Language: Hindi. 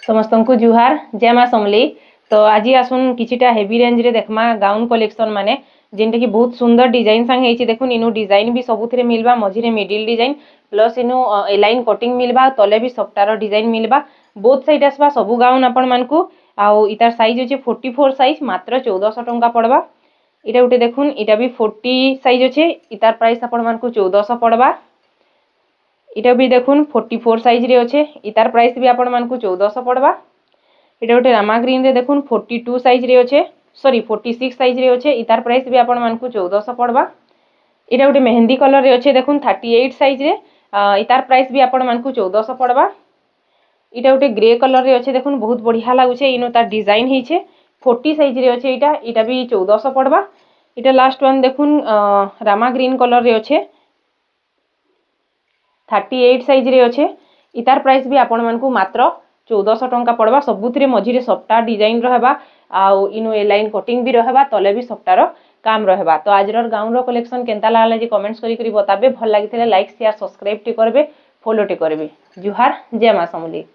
समस्त को जुहार जय माँ समली। तो आज आसुन किछिटा हेवी रेंज रे देखमा गाउन कलेक्शन माने जेनटा कि बहुत सुंदर डिजाइन संग हेची। देखुन इनु डिजाइन भी सबुथिरे मिलबा, मझिरे मिडिल डिजाइन प्लस इनु एलाइन कटिंग मिलबा, तले भी सफ्टार डिजाइन मिलबा, बोथ साइड आसबा सबु गाउन आपण मानकू। आउ इतार साइज होचे 44 साइज, मात्र 1400 टंका पड़बा। इटा उठे देखुन इटा भी 40 साइज होचे, इतार प्राइस आपण मानकू 1400 पड़बा। इटा भी देखुन 44 साइज रे होचे, इतार प्राइस भी आपण मानकू 1400 पड़बा। इटा गोटे रामा ग्रीन रे देखुन 42 साइज रे होचे, सॉरी 46 साइज रे होचे, इतार प्राइस भी आपण मानकू 1400 पड़बा। इटा गोटे मेहंदी कलर रे होचे देखुन 38 साइज रे, इतार प्राइस भी आपण मानकू 1400 पड़बा। इटा गोटे ग्रे कलर रे होचे देखुन बहुत बढ़िया लागुचे, इनो तार डिजाइन हेचे 40 साइज रे होचे, इटा भी 1400 पड़बा। इटा लास्ट वन देखुन रामा ग्रीन कलर रे होचे 38 साइज रे होचे, इतार प्राइस भी आपण मानकू मात्र 1400 टंका पड़बा। सबुथिरे मझिरे सफ्टा डिजाइन रहबा, आउ इनो एलाइन कटिंग भी रहबा, तले भी सफ्टार काम रहबा। तो आजर गाउन रो कलेक्शन केनता लागला जे कमेंट्स करी बताबे। भल लागिथिले लाइक शेयर सब्सक्राइब टी करबे, फॉलो टी करबे। जुहार जय माँ समली।